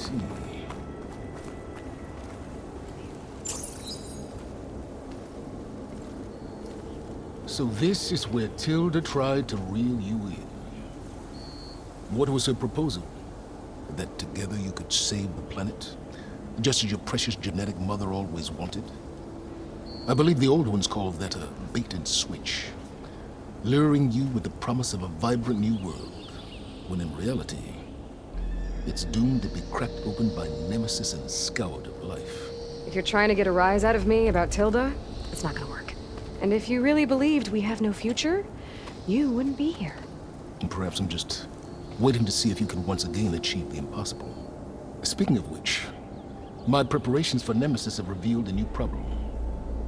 see. So this is where Tilda tried to reel you in. What was her proposal? That together you could save the planet? Just as your precious genetic mother always wanted? I believe the old ones called that a bait and switch. Luring you with the promise of a vibrant new world, when in reality, it's doomed to be cracked open by Nemesis and scoured of life. If you're trying to get a rise out of me about Tilda, it's not gonna work. And if you really believed we have no future, you wouldn't be here. And perhaps I'm just waiting to see if you can once again achieve the impossible. Speaking of which, my preparations for Nemesis have revealed a new problem.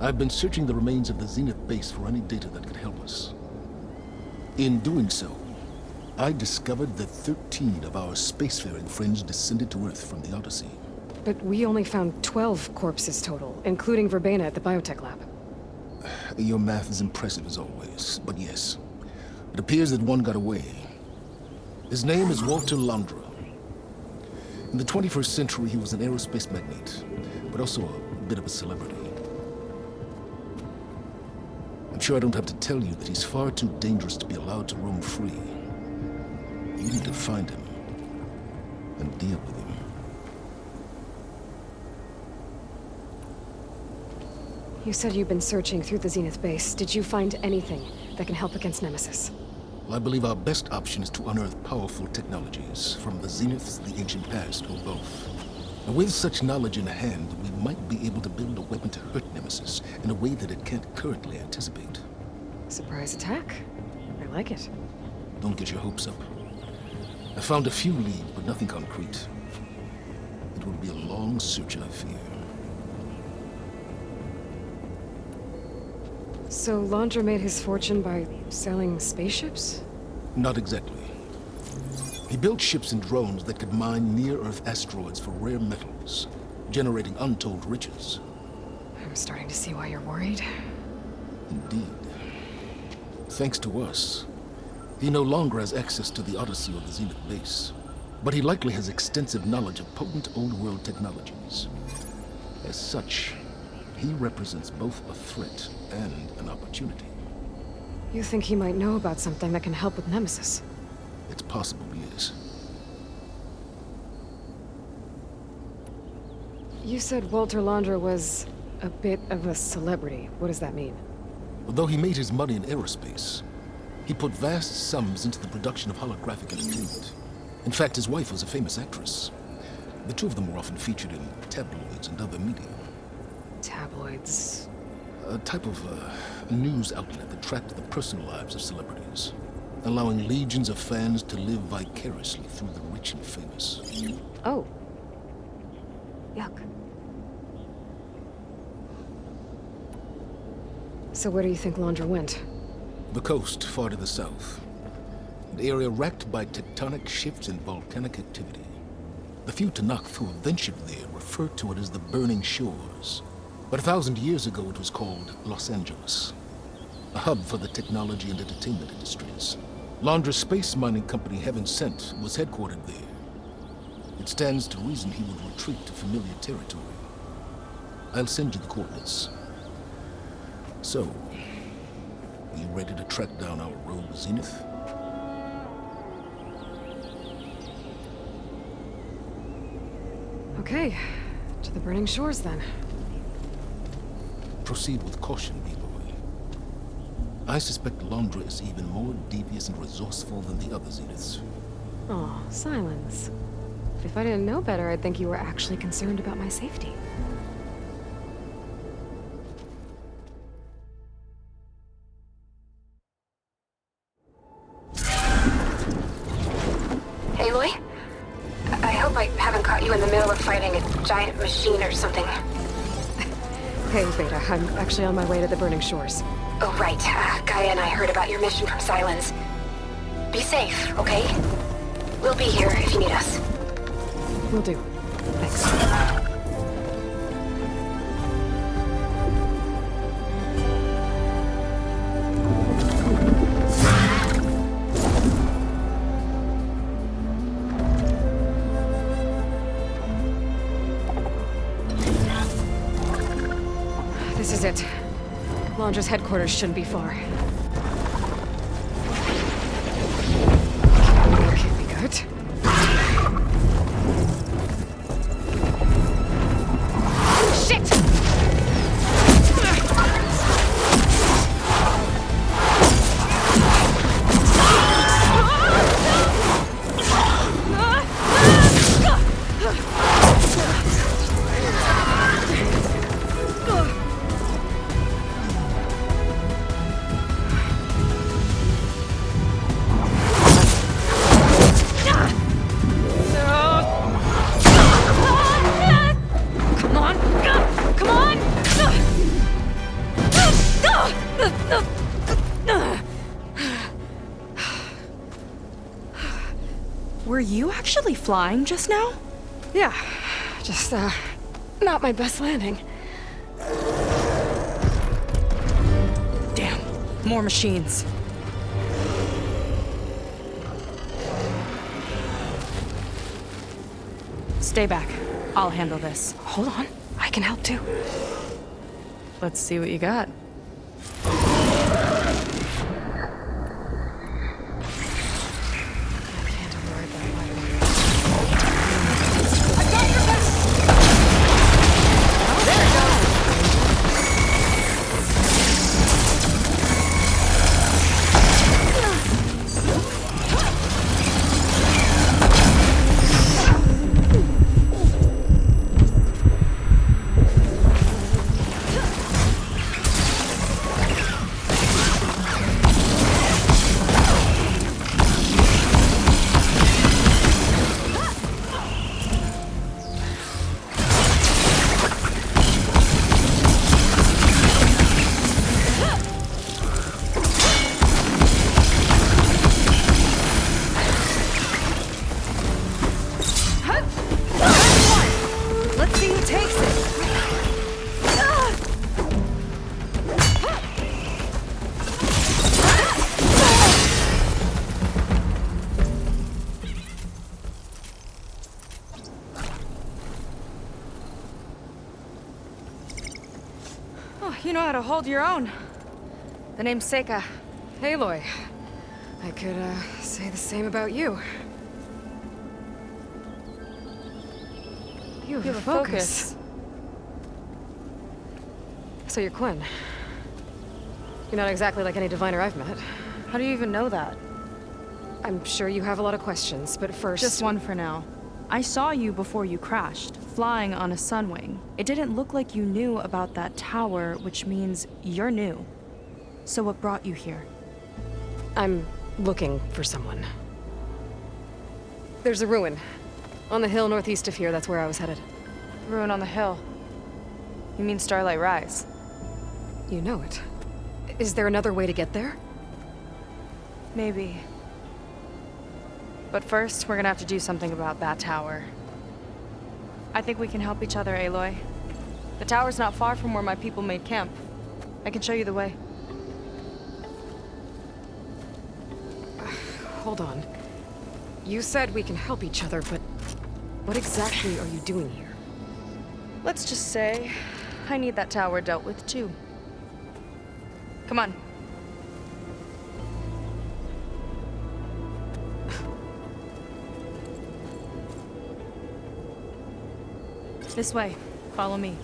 I've been searching the remains of the Zenith base for any data that could help us. In doing so, I discovered that 13 of our spacefaring friends descended to Earth from the Odyssey. But we only found 12 corpses total, including Verbena at the biotech lab. Your math is impressive as always, but yes, it appears that one got away. His name is Walter Londra. In the 21st century, he was an aerospace magnate, but also a bit of a celebrity. I'm sure I don't have to tell you that he's far too dangerous to be allowed to roam free. You need to find him and deal with him. You said you've been searching through the Zenith base. Did you find anything that can help against Nemesis? Well, I believe our best option is to unearth powerful technologies from the Zeniths, the ancient past, or both. And with such knowledge in hand, we might be able to build a weapon to hurt Nemesis in a way that it can't currently anticipate. Surprise attack? I like it. Don't get your hopes up. I found a few leads, but nothing concrete. It will be a long search, I fear. So Londra made his fortune by selling spaceships? Not exactly. He built ships and drones that could mine near-Earth asteroids for rare metals, generating untold riches. I'm starting to see why you're worried. Indeed. Thanks to us, he no longer has access to the Odyssey or the Zenith base, but he likely has extensive knowledge of potent old-world technologies. As such, he represents both a threat and an opportunity. You think he might know about something that can help with Nemesis? It's possible he is. You said Walter Londra was a bit of a celebrity. What does that mean? Although he made his money in aerospace, he put vast sums into the production of holographic entertainment. In fact, his wife was a famous actress. The two of them were often featured in tabloids and other media. Tabloids? A type of news outlet that tracked the personal lives of celebrities, allowing legions of fans to live vicariously through the rich and famous. Oh. Yuck. So where do you think Londra went? The coast, far to the south. An area racked by tectonic shifts and volcanic activity. The few Tenakth who have ventured there refer to it as the Burning Shores. But 1,000 years ago it was called Los Angeles, a hub for the technology and entertainment industries. Londra's space mining company, Heaven Sent, was headquartered there. It stands to reason he would retreat to familiar territory. I'll send you the coordinates. So, are you ready to track down our rogue Zenith? Okay, to the Burning Shores then. Proceed with caution, B-boy. I suspect Londra is even more devious and resourceful than the other Zeniths. Aw, Silence. If I didn't know better, I'd think you were actually concerned about my safety. Aloy? I hope I haven't caught you in the middle of fighting a giant machine or something. Hey, Beta, I'm actually on my way to the Burning Shores. Oh, right. Gaia and I heard about your mission from Silence. Be safe, okay? We'll be here if you need us. Will do. Thanks. is it. Launcher's headquarters shouldn't be far. Can't be good. Shit! Come on! Come on! Were you actually flying just now? Yeah, just, not my best landing. Damn, more machines. Stay back. I'll handle this. Hold on, I can help too. Let's see what you got. Can't override that wire. Let's see who takes it. Oh, you know how to hold your own. The name's Seika. Aloy. I could, say the same about you. You have a focus. So you're Quinn. You're not exactly like any diviner I've met. How do you even know that? I'm sure you have a lot of questions, but first... Just one for now. I saw you before you crashed, flying on a Sunwing. It didn't look like you knew about that tower, which means you're new. So what brought you here? I'm looking for someone. There's a ruin. On the hill northeast of here, that's where I was headed. Ruin on the hill. You mean Starlight Rise? You know it. Is there another way to get there? Maybe. But first, we're gonna have to do something about that tower. I think we can help each other, Aloy. The tower's not far from where my people made camp. I can show you the way. Hold on. You said we can help each other, but what exactly are you doing here? Let's just say, I need that tower dealt with too. Come on. This way. Follow me.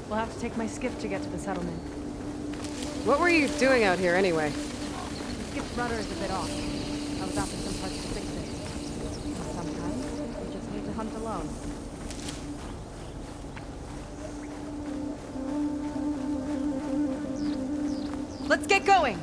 We'll have to take my skiff to get to the settlement. What were you doing out here anyway? The skiff's rudder is a bit off. I was after some parts to fix it. Sometimes you just need to hunt alone. Let's get going!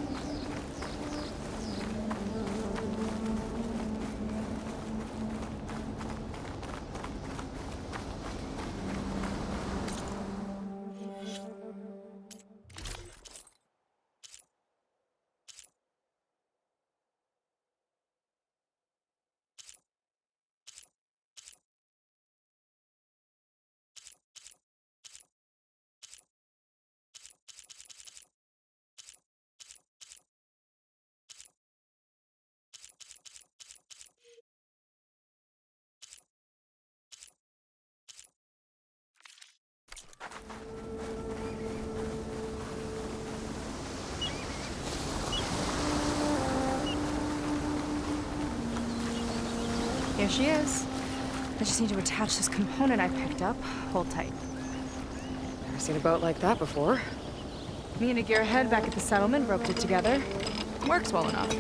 Here she is. I just need to attach this component I picked up. Hold tight. Never seen a boat like that before. Me and a gearhead back at the settlement roped it together. Works well enough.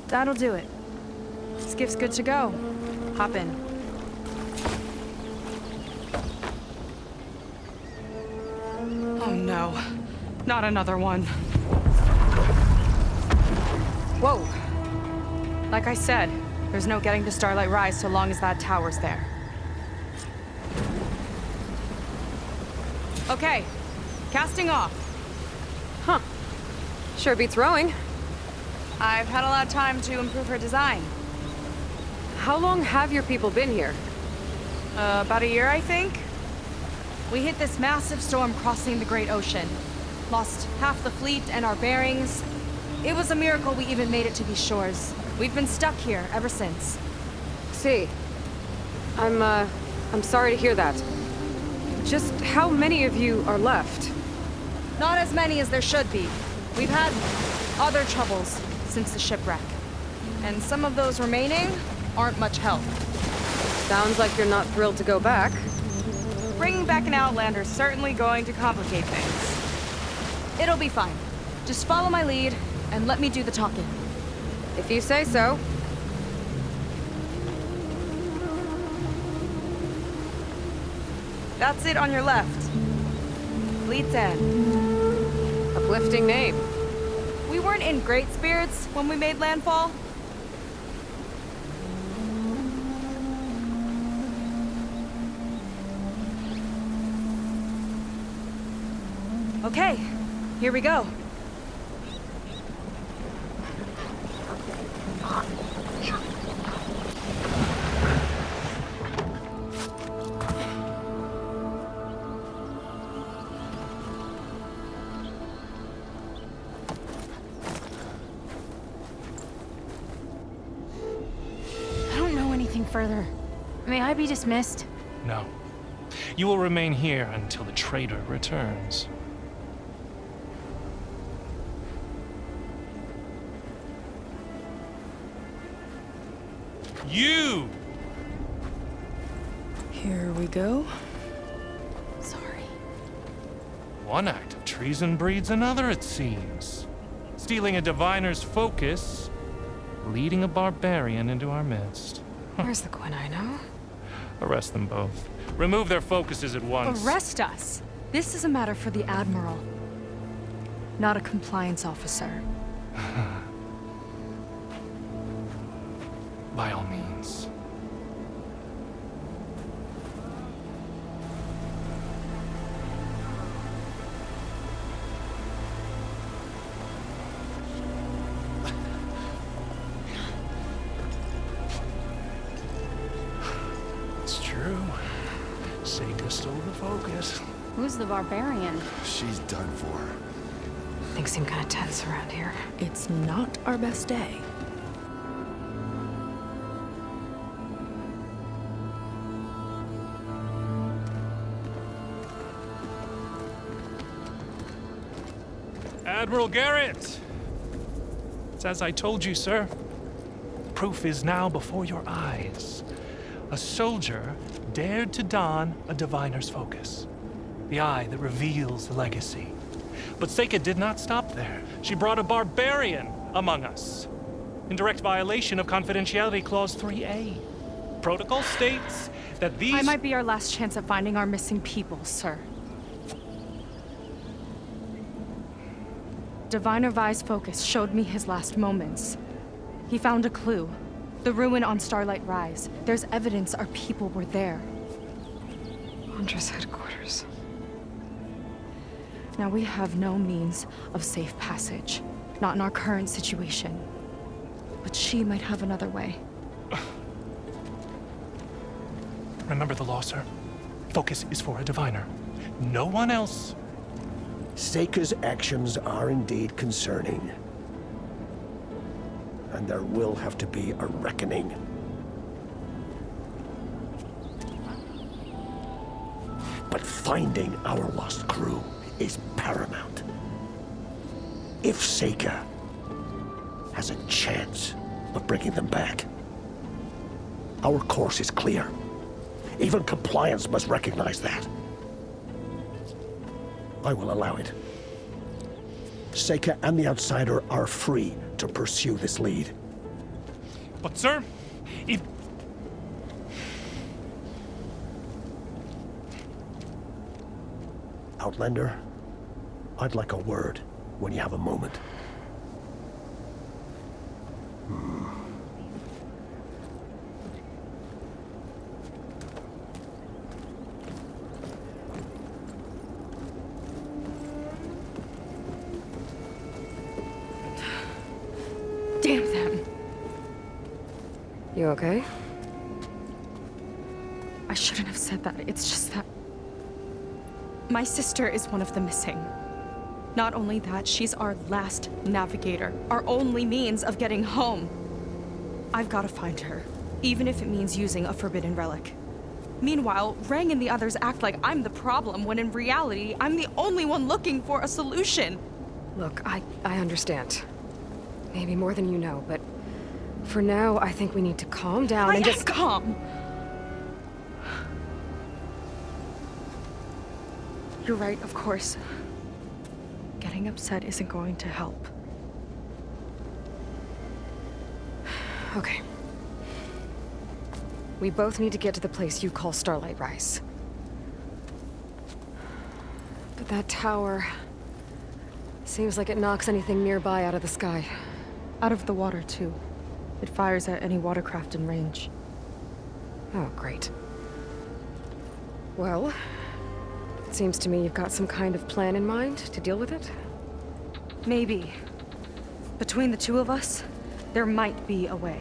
That'll do it. Skiff's good to go. Hop in. Oh no. Not another one. Whoa. Like I said, there's no getting to Starlight Rise so long as that tower's there. Okay. Casting off. Huh. Sure beats rowing. I've had a lot of time to improve her design. How long have your people been here? About a year, I think. We hit this massive storm crossing the Great Ocean. Lost half the fleet and our bearings. It was a miracle we even made it to these shores. We've been stuck here ever since. See. I'm sorry to hear that. Just how many of you are left? Not as many as there should be. We've had other troubles since the shipwreck. And some of those remaining aren't much help. Sounds like you're not thrilled to go back. Bringing back an Outlander's certainly going to complicate things. It'll be fine. Just follow my lead and let me do the talking. If you say so. That's it on your left. Fleet's End. Uplifting name. We weren't in great spirits when we made landfall. Okay, here we go. I don't know anything further. May I be dismissed? No. You will remain here until the traitor returns. You! Here we go. Sorry. One act of treason breeds another, it seems. Stealing a diviner's focus, leading a barbarian into our midst. Where's the Gwen I know? Arrest them both. Remove their focuses at once. Arrest us. This is a matter for the Admiral, not a compliance officer. By all means. It's true. Seika stole the focus. Who's the barbarian? She's done for. Things seem kind of tense around here. It's not our best day. Admiral Garrett! It's as I told you, sir. Proof is now before your eyes. A soldier dared to don a diviner's focus. The eye that reveals the legacy. But Seika did not stop there. She brought a barbarian among us. In direct violation of Confidentiality Clause 3A. Protocol states that these... I might be our last chance at finding our missing people, sir. Diviner Vi's focus showed me his last moments. He found a clue. The ruin on Starlight Rise. There's evidence our people were there. Huntress headquarters. Now we have no means of safe passage. Not in our current situation. But she might have another way. Remember the law, sir. Focus is for a diviner. No one else. Seika's actions are indeed concerning. And there will have to be a reckoning. But finding our lost crew is paramount. If Seika has a chance of bringing them back, Our course is clear. Even compliance must recognize that. I will allow it. Seika and the Outsider are free to pursue this lead. But sir, if... Outlander, I'd like a word when you have a moment. Damn them. You okay? I shouldn't have said that. It's just that... my sister is one of the missing. Not only that, she's our last navigator. Our only means of getting home. I've got to find her. Even if it means using a forbidden relic. Meanwhile, Rang and the others act like I'm the problem, when in reality, I'm the only one looking for a solution. Look, I understand. Maybe more than you know, but for now, I think we need to calm down and just... calm! You're right, of course. Getting upset isn't going to help. Okay. We both need to get to the place you call Starlight Rise. But that tower... seems like it knocks anything nearby out of the sky. Out of the water, too. It fires at any watercraft in range. Oh, great. Well, it seems to me you've got some kind of plan in mind to deal with it? Maybe. Between the two of us, there might be a way.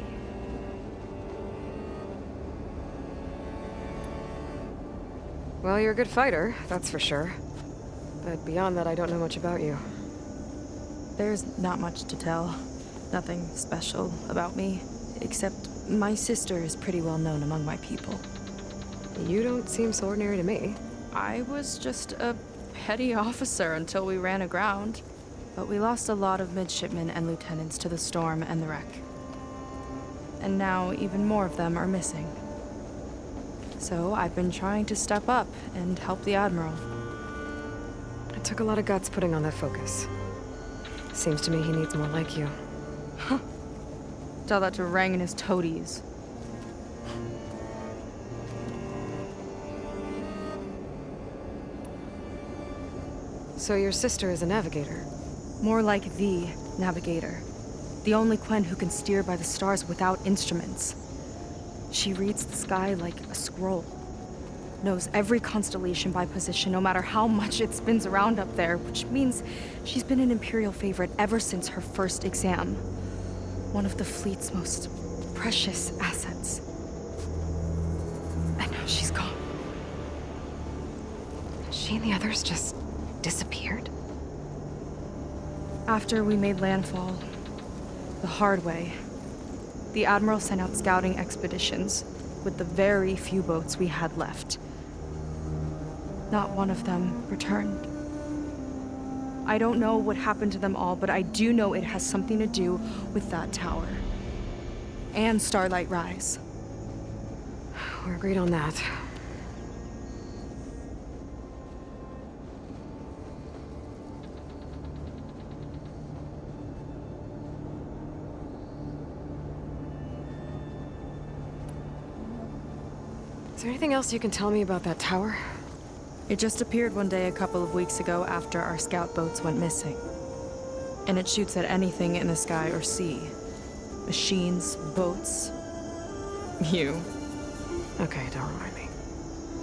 Well, you're a good fighter, that's for sure. But beyond that, I don't know much about you. There's not much to tell. Nothing special about me, except my sister is pretty well known among my people. You don't seem so ordinary to me. I was just a petty officer until we ran aground. But we lost a lot of midshipmen and lieutenants to the storm and the wreck. And now even more of them are missing. So I've been trying to step up and help the Admiral. It took a lot of guts putting on that focus. Seems to me he needs more like you. Tell that to Rang and his toadies. So your sister is a navigator? More like the navigator. The only Quen who can steer by the stars without instruments. She reads the sky like a scroll. Knows every constellation by position, no matter how much it spins around up there, which means she's been an Imperial favorite ever since her first exam. One of the fleet's most precious assets. And now she's gone. She and the others just disappeared? After we made landfall, the hard way, the Admiral sent out scouting expeditions with the very few boats we had left. Not one of them returned. I don't know what happened to them all, but I do know it has something to do with that tower. And Starlight Rise. We're agreed on that. Is there anything else you can tell me about that tower? It just appeared one day a couple of weeks ago after our scout boats went missing. And it shoots at anything in the sky or sea. Machines, boats. You. Okay, don't remind me.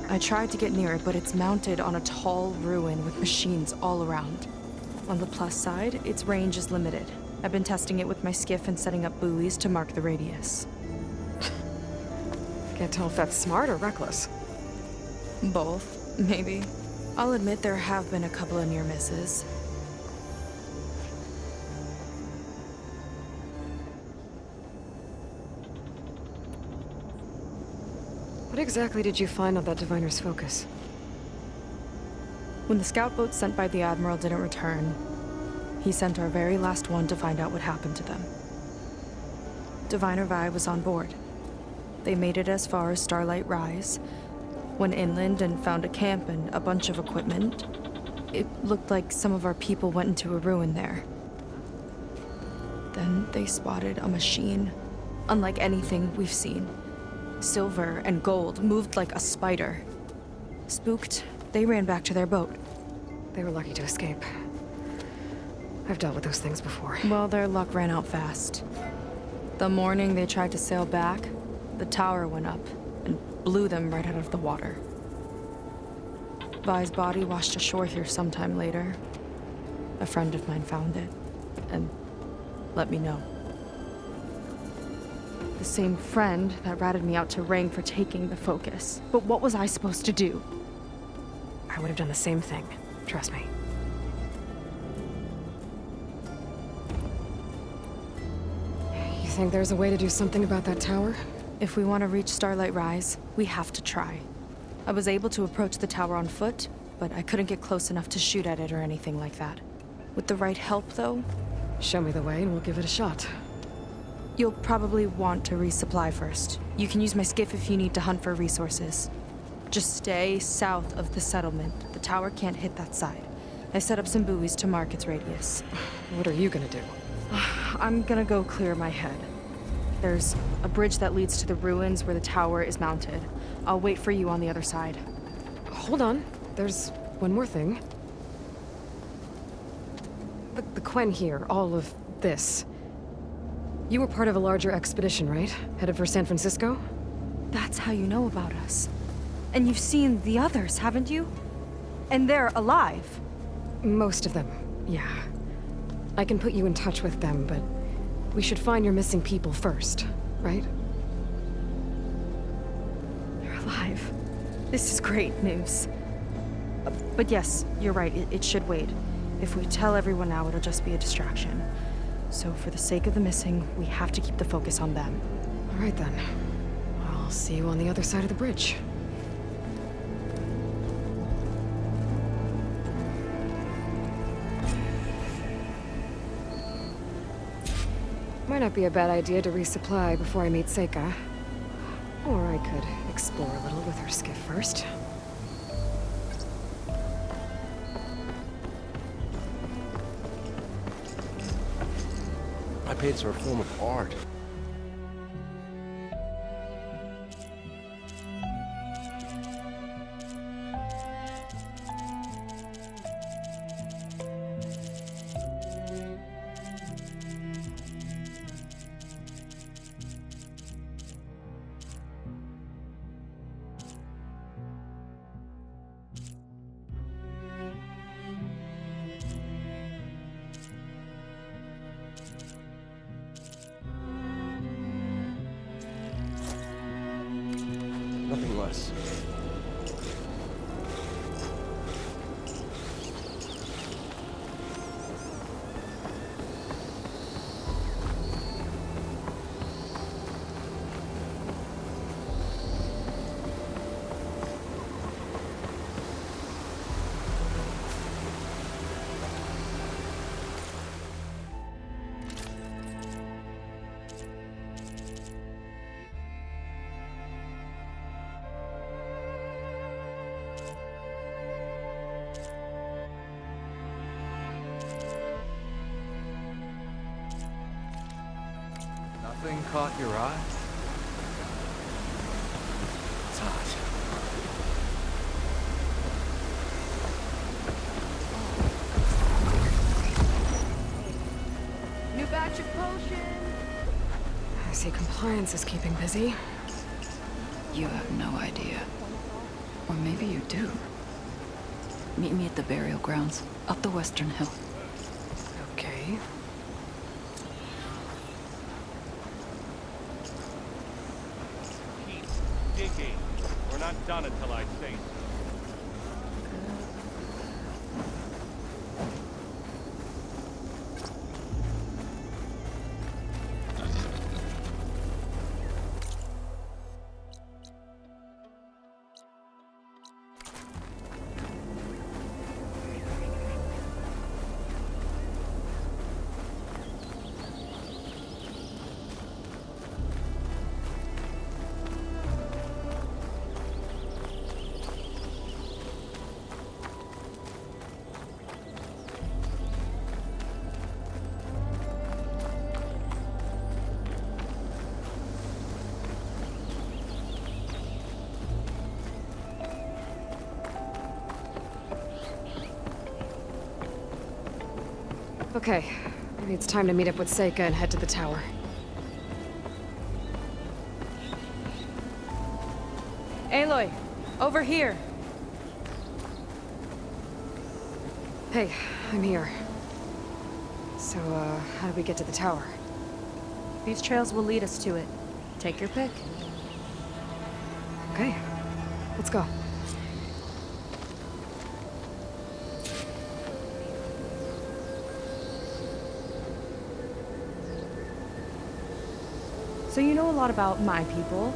I tried to get near it, but it's mounted on a tall ruin with machines all around. On the plus side, its range is limited. I've been testing it with my skiff and setting up buoys to mark the radius. Can't tell if that's smart or reckless. Both, maybe. I'll admit there have been a couple of near misses. What exactly did you find on that Diviner's focus? When the scout boat sent by the Admiral didn't return, he sent our very last one to find out what happened to them. Diviner Vi was on board. They made it as far as Starlight Rise, went inland and found a camp and a bunch of equipment. It looked like some of our people went into a ruin there. Then they spotted a machine, unlike anything we've seen. Silver and gold moved like a spider. Spooked, they ran back to their boat. They were lucky to escape. I've dealt with those things before. Well, their luck ran out fast. The morning they tried to sail back, the tower went up and blew them right out of the water. Vi's body washed ashore here sometime later. A friend of mine found it and let me know. The same friend that ratted me out to Rang for taking the focus. But what was I supposed to do? I would have done the same thing. Trust me. You think there's a way to do something about that tower? If we want to reach Starlight Rise, we have to try. I was able to approach the tower on foot, but I couldn't get close enough to shoot at it or anything like that. With the right help, though, Show me the way and we'll give it a shot. you'll probably want to resupply first. You can use my skiff if you need to hunt for resources. Just stay south of the settlement. The tower can't hit that side. I set up some buoys to mark its radius. What are you gonna do? I'm gonna go clear my head. There's a bridge that leads to the ruins where the tower is mounted. I'll wait for you on the other side. Hold on. There's one more thing. The Quen here, all of this. You were part of a larger expedition, right? Headed for San Francisco? That's how you know about us. And you've seen the others, haven't you? And they're alive. Most of them, yeah. I can put you in touch with them, but we should find your missing people first, right? They're alive. This is great news. But yes, you're right, it should wait. If we tell everyone now, it'll just be a distraction. So for the sake of the missing, we have to keep the focus on them. All right then. I'll see you on the other side of the bridge. Might not be a bad idea to resupply before I meet Seika. Or I could explore a little with her skiff first. My paints are a form of art. Nothing less. Nothing caught your eye? It's hot. New batch of potions. I see compliance is keeping busy. You have no idea. Or maybe you do. Meet me at the burial grounds, up the Western Hill. Okay. Keep digging. We're not done until I say so. Okay, maybe it's time to meet up with Seika and head to the tower. Aloy, over here. Hey, I'm here. So, how do we get to the tower? These trails will lead us to it. Take your pick. Okay, let's go. So you know a lot about my people,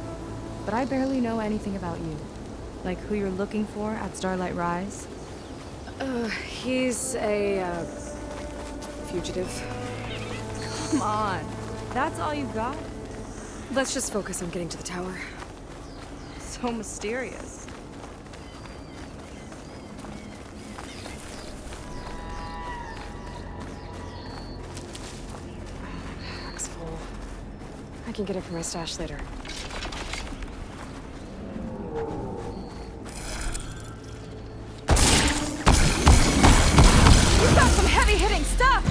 but I barely know anything about you. Like who you're looking for at Starlight Rise. He's a, fugitive. Come on, that's all you got? Let's just focus on getting to the tower. So mysterious. Pack's full. I can get it from my stash later. We've got some heavy-hitting stuff!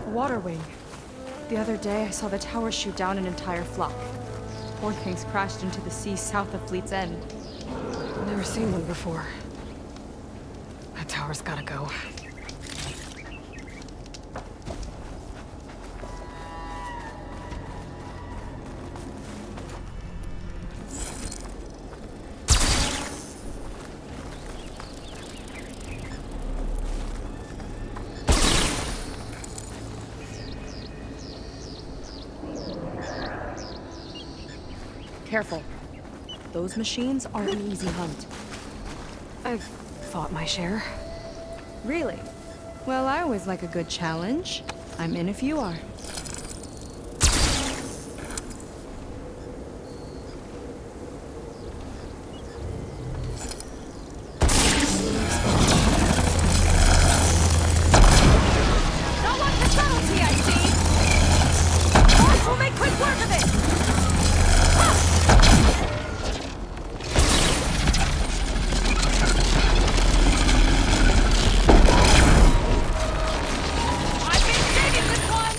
Water wing. The other day, I saw the tower shoot down an entire flock. Poor things crashed into the sea south of Fleet's End. Never seen one before. That tower's gotta go. Careful. Those machines aren't an easy hunt. I've fought my share. Really? Well, I always like a good challenge. I'm in if you are. Don't want the subtlety, I see! Boys will make quick work of it! I've been digging this one!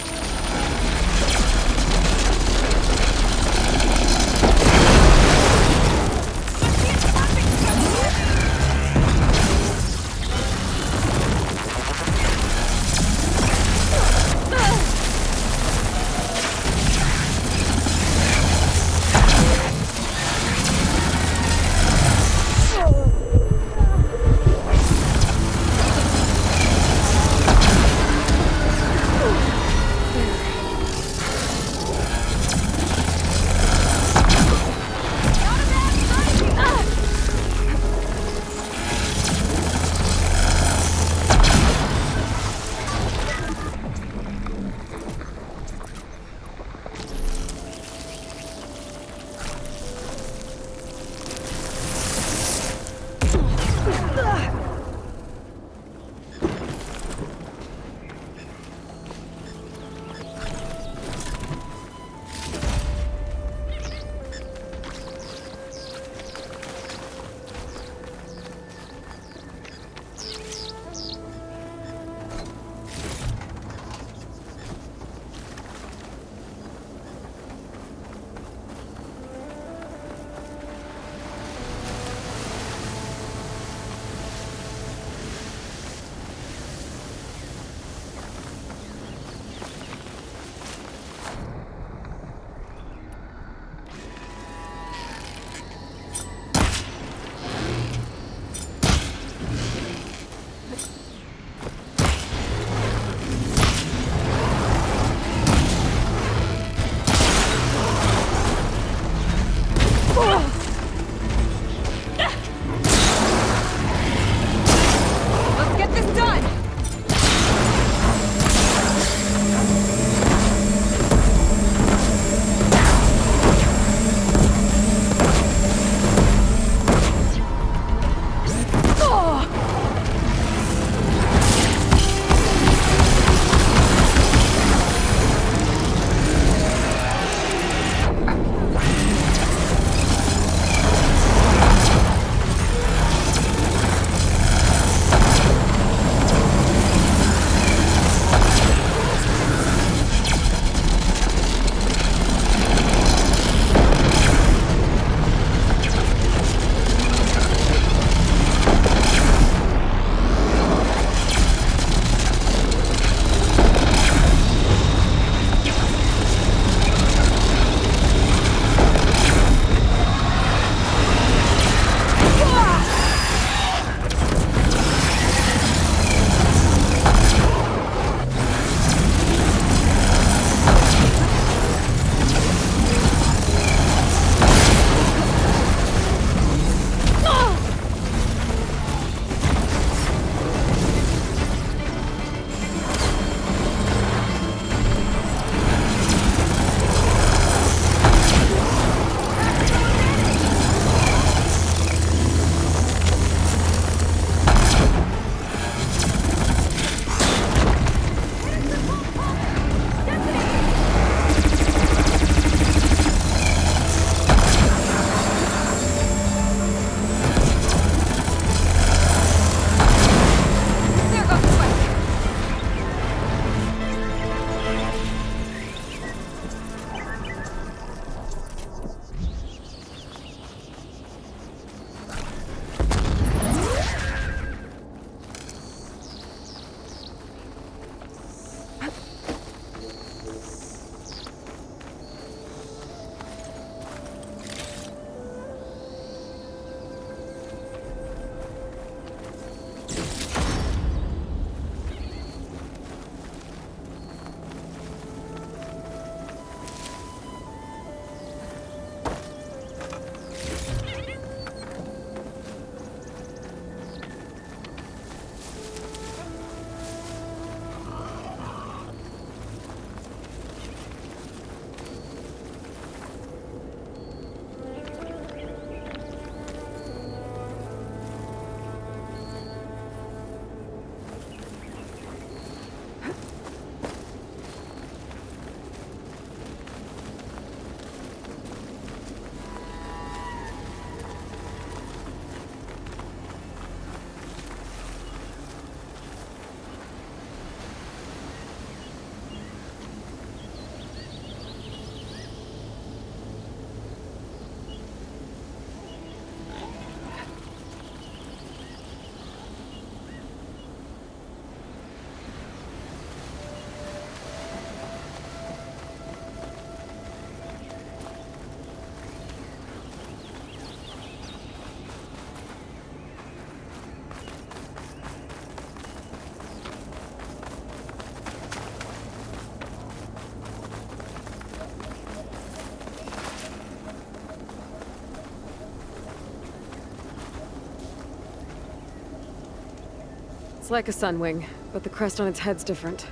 It's like a sunwing, but the crest on its head's different.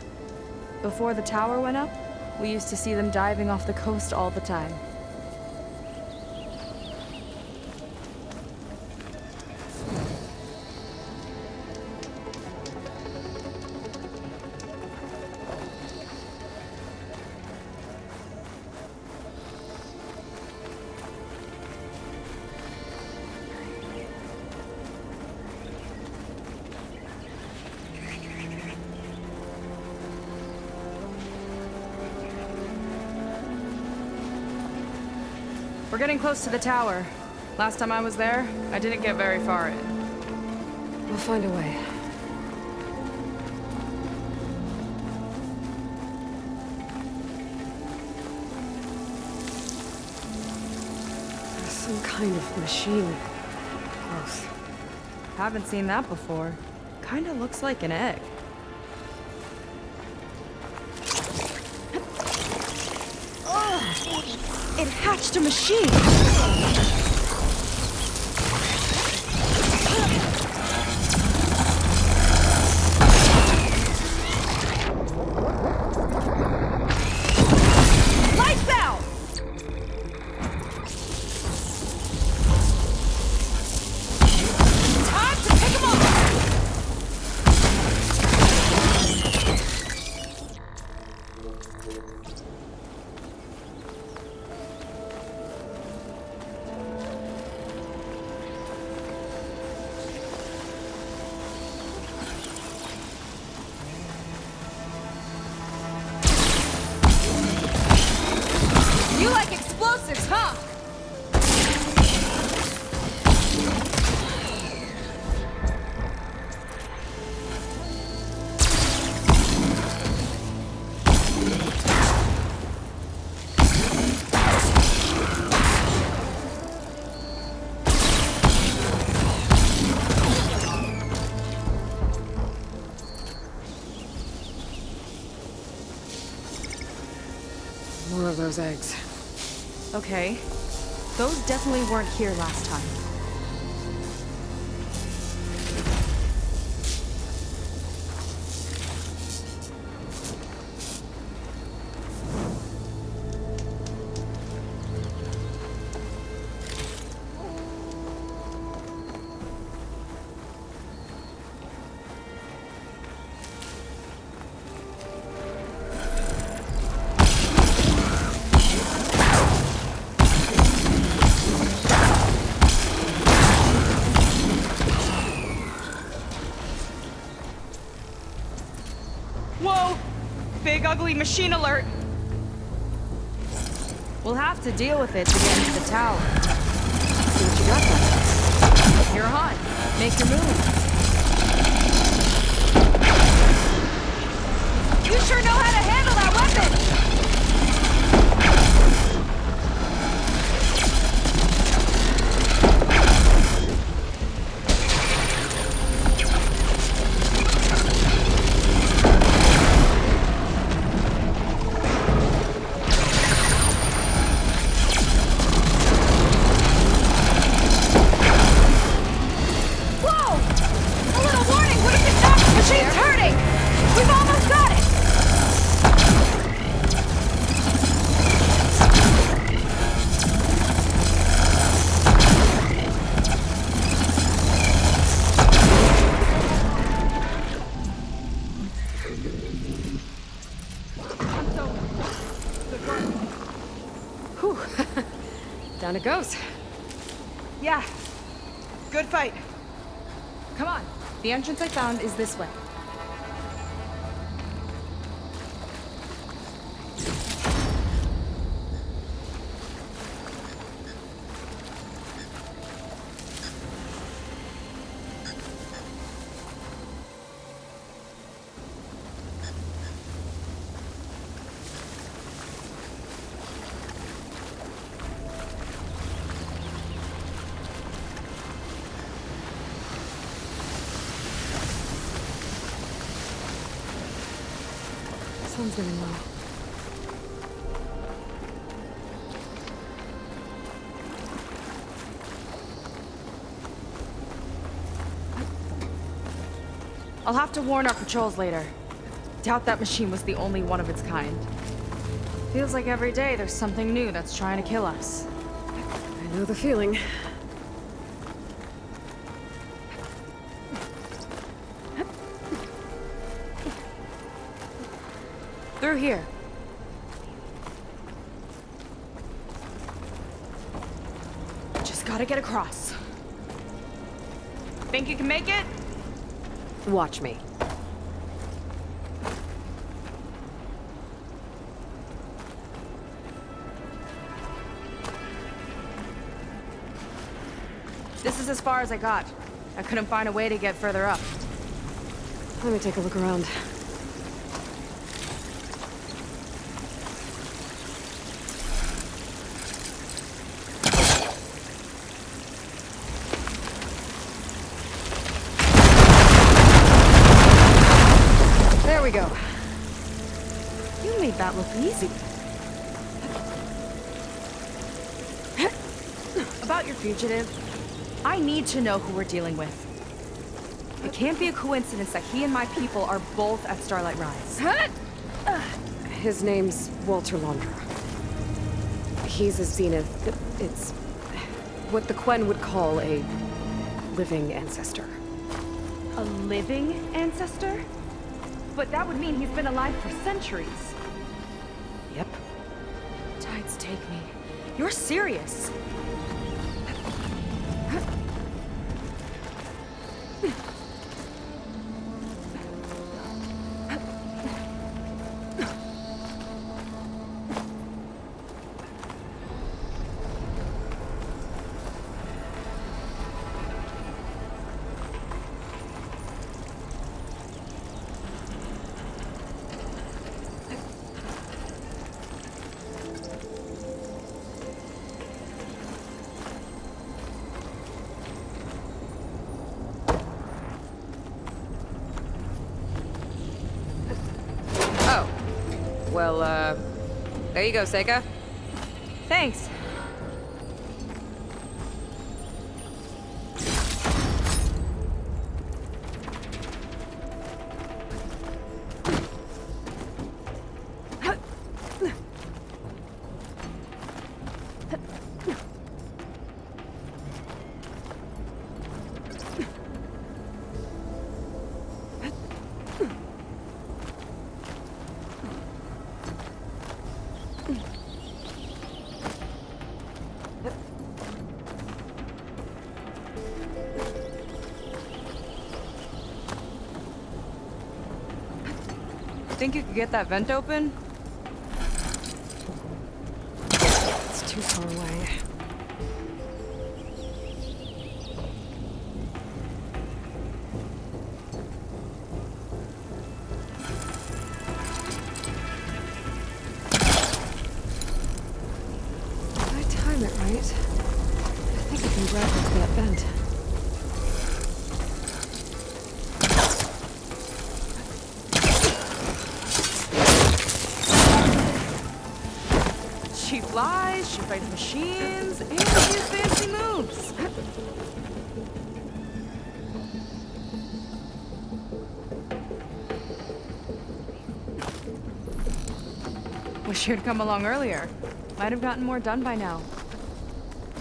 Before the tower went up, we used to see them diving off the coast all the time. We're getting close to the tower. Last time I was there, I didn't get very far in. We'll find a way. Some kind of machine. Gross. Haven't seen that before. Kinda looks like an egg. It hatched a machine! Lights out! Time to pick 'em up! You like explosives, huh? More of those eggs. Okay. Those definitely weren't here last time. Whoa! Big ugly machine alert! We'll have to deal with it to get into the tower. See what you got there. You're hot. Make your move. You sure know how to handle that weapon! Whew. Down it goes. Yeah. Good fight. Come on. The entrance I found is this way. Sun's getting low. I'll have to warn our patrols later. Doubt that machine was the only one of its kind. Feels like every day there's something new that's trying to kill us. I know the feeling. Through here. Just gotta get across. Think you can make it? Watch me. This is as far as I got. I couldn't find a way to get further up. Let me take a look around. There we go. You made that look easy. About your fugitive, I need to know who we're dealing with. It can't be a coincidence that he and my people are both at Starlight Rise. His name's Walter Londra. He's a Zenith. It's what the Quen would call a living ancestor. A living ancestor? But that would mean he's been alive for centuries. Yep. Tides take me. You're serious. Well, there you go, Seika. Thanks. Think you could get that vent open? It's too far away. If I time it right, I think I can grab onto that vent. She flies, she fights machines, and she has fancy moves. Wish you'd come along earlier. Might have gotten more done by now.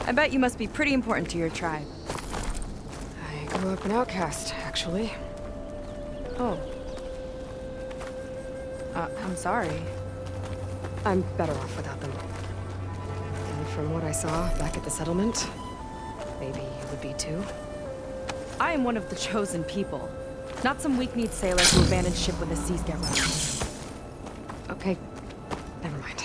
I bet you must be pretty important to your tribe. I grew up an outcast, actually. Oh. I'm sorry. I'm better off without them. And from what I saw back at the settlement, maybe you would be too. I am one of the chosen people, not some weak-kneed sailor who abandoned ship when the seas get rough. Okay, never mind.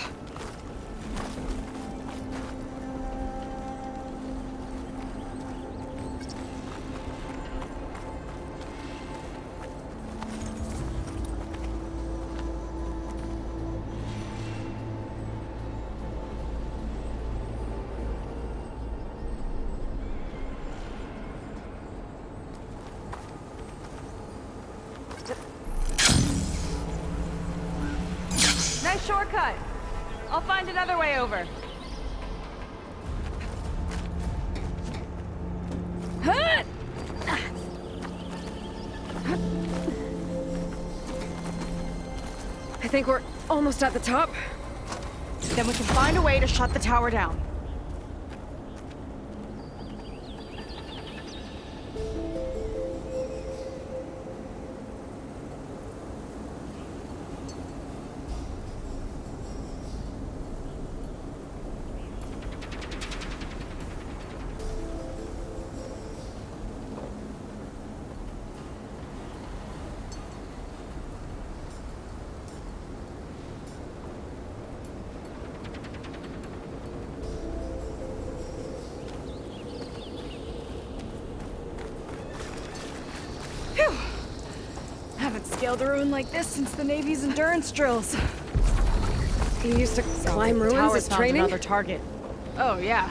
Nice shortcut. I'll find another way over. I think we're almost at the top. Then we can find a way to shut the tower down. Haven't scaled a ruin like this since the Navy's endurance drills. You used to climb ruins Tower's as found training? another target. Oh yeah.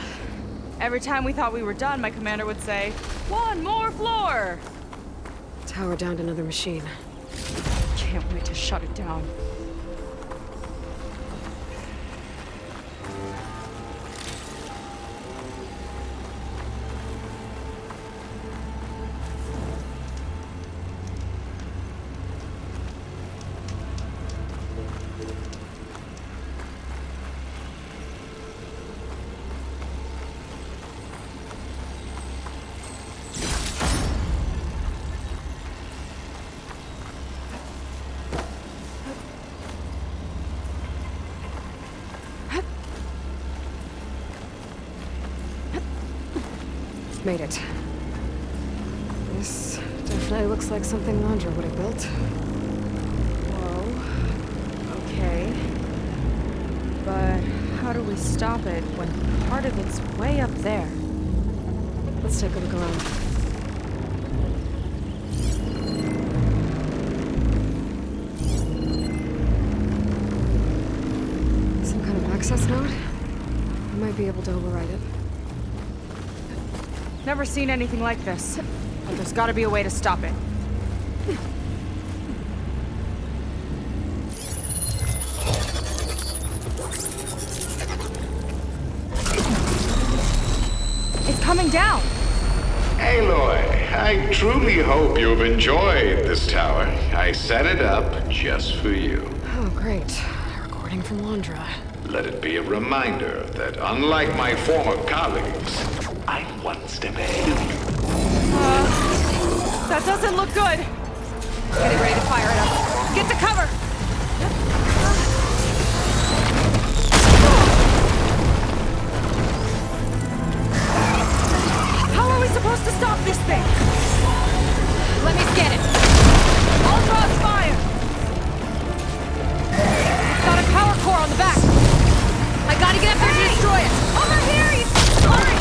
Every time we thought we were done, my commander would say, "One more floor!" Tower downed another machine. Can't wait to shut it down. Made it. This definitely looks like something Londra would have built. Whoa. Okay. But how do we stop it when part of it's way up there? Let's take a look around. Some kind of access node? I might be able to override it. Never seen anything like this. But there's gotta be a way to stop it. It's coming down! Aloy, I truly hope you've enjoyed this tower. I set it up just for you. Oh, great. A recording from Londra. Let it be a reminder that unlike my former colleagues, I'm one step ahead of you. That doesn't look good! Getting ready to fire at us. Get to cover! How are we supposed to stop this thing? Let me scan it. All draws fire! It's got a power core on the back. I gotta get up there to destroy it. Over here, you slurry!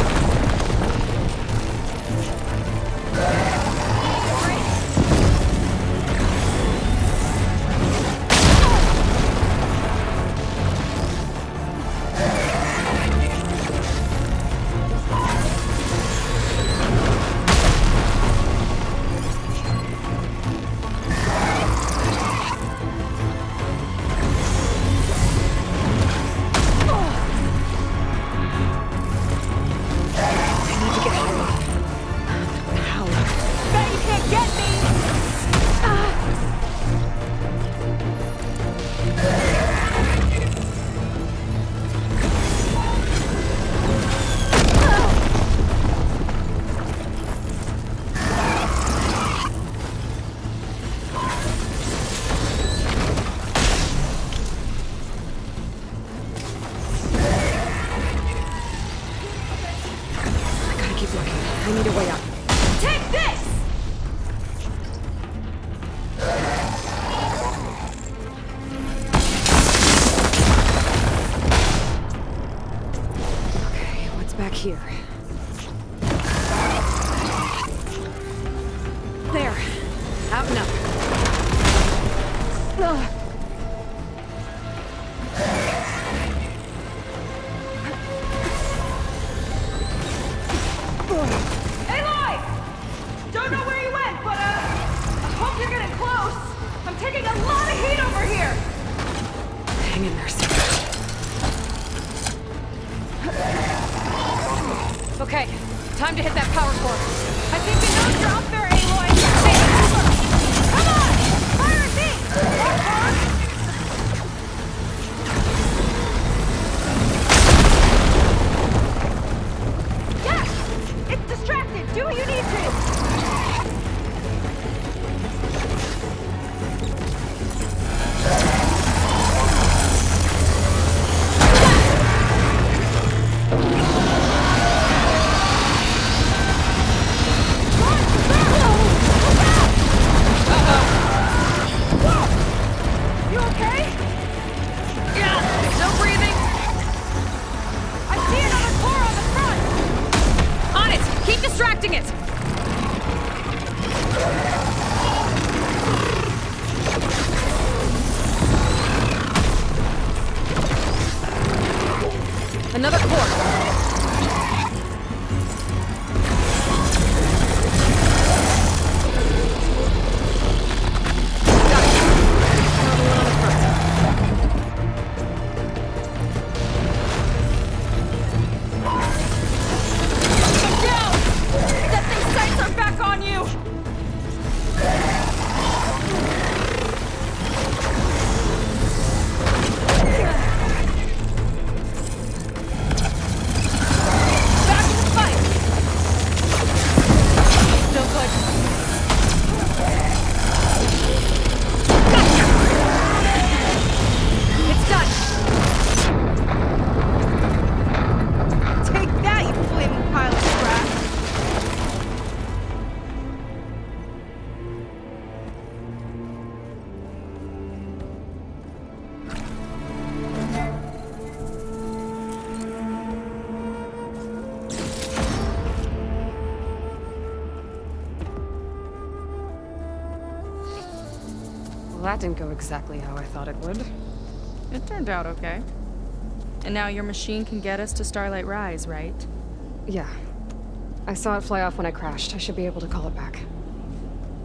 I need a way up. Take this! Okay, what's back here? There. Out and up. Ugh. Aloy! Don't know where you went, but I hope you're getting close. I'm taking a lot of heat over here. Hang in there, Sarah. Okay, time to hit that power core. I think we know you're up there, Aloy. Stay over. distracting it! Another core. Well, that didn't go exactly how I thought it would. It turned out okay. And now your machine can get us to Starlight Rise, right? Yeah. I saw it fly off when I crashed. I should be able to call it back.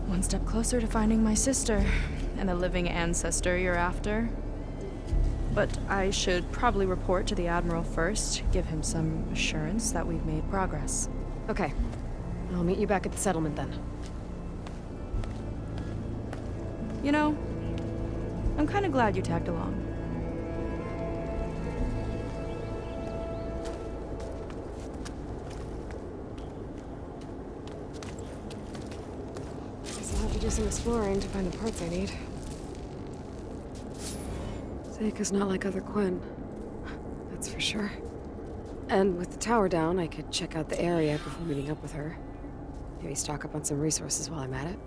One step closer to finding my sister, and the living ancestor you're after. But I should probably report to the Admiral first, give him some assurance that we've made progress. Okay. I'll meet you back at the settlement then. You know, I'm kind of glad you tagged along. Guess I'll have to do some exploring to find the parts I need. Seika's not like other Quen. That's for sure. And with the tower down, I could check out the area before meeting up with her. Maybe stock up on some resources while I'm at it.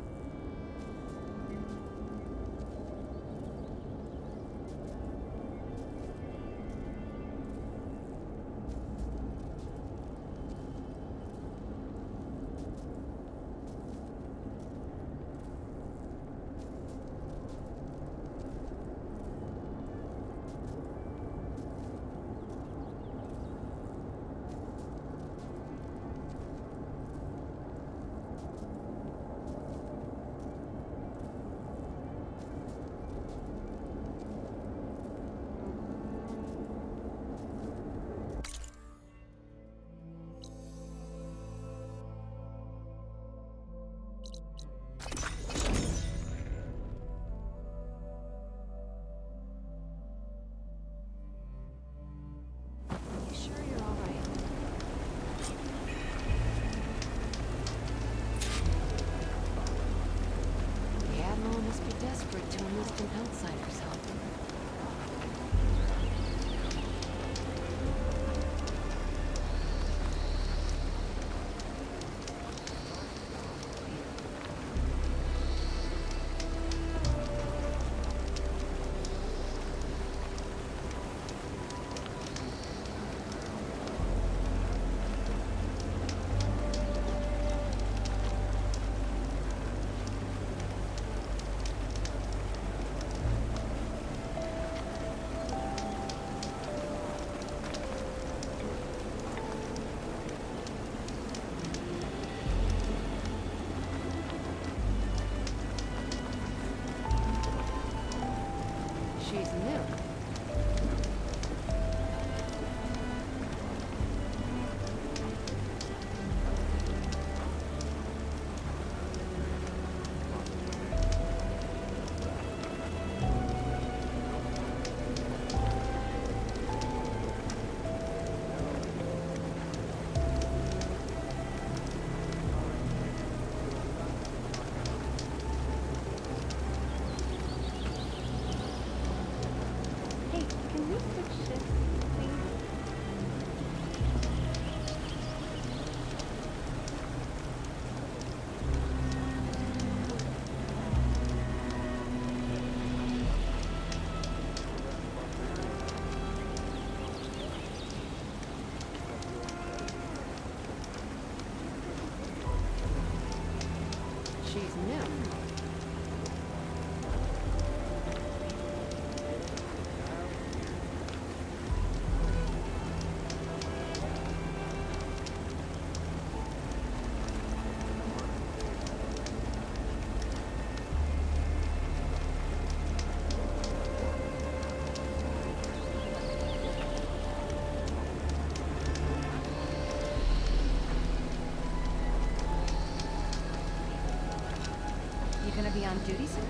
on duty, sir?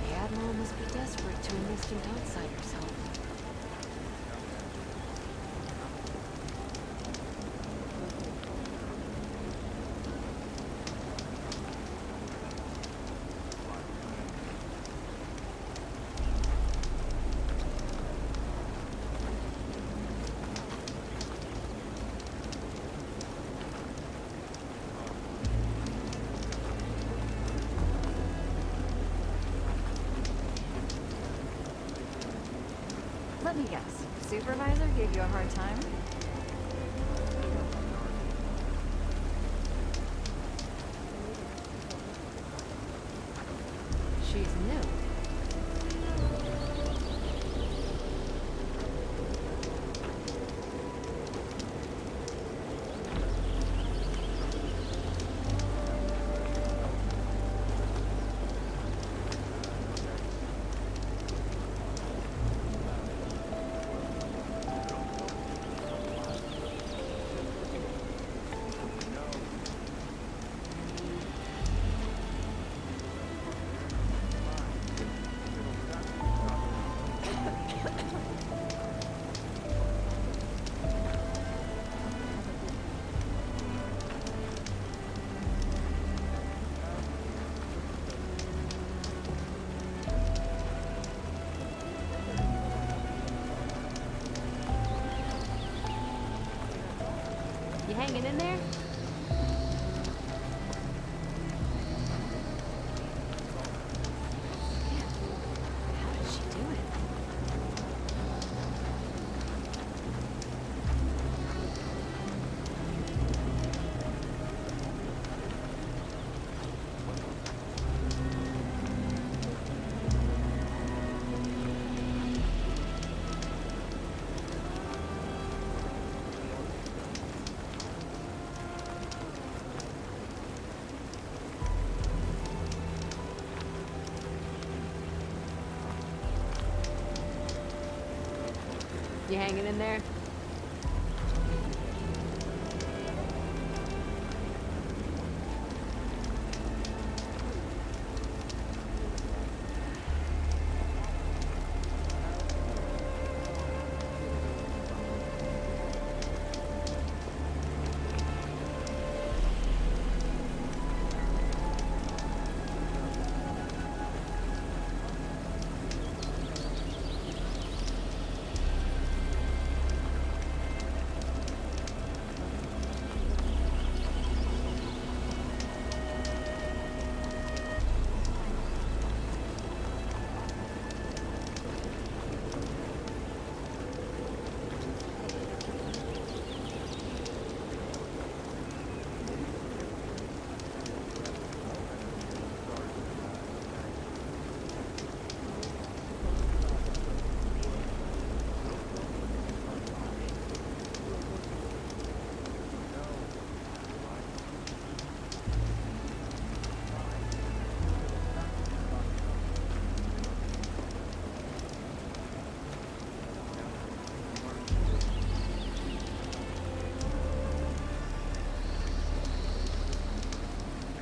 The Admiral must be desperate to enlist into outsiders' help. Let me guess. Supervisor gave you a hard time? She's new. You hanging in there? How did she do it? You hanging in there?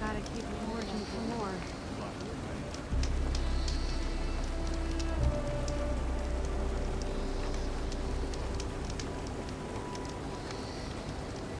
Gotta keep working for more.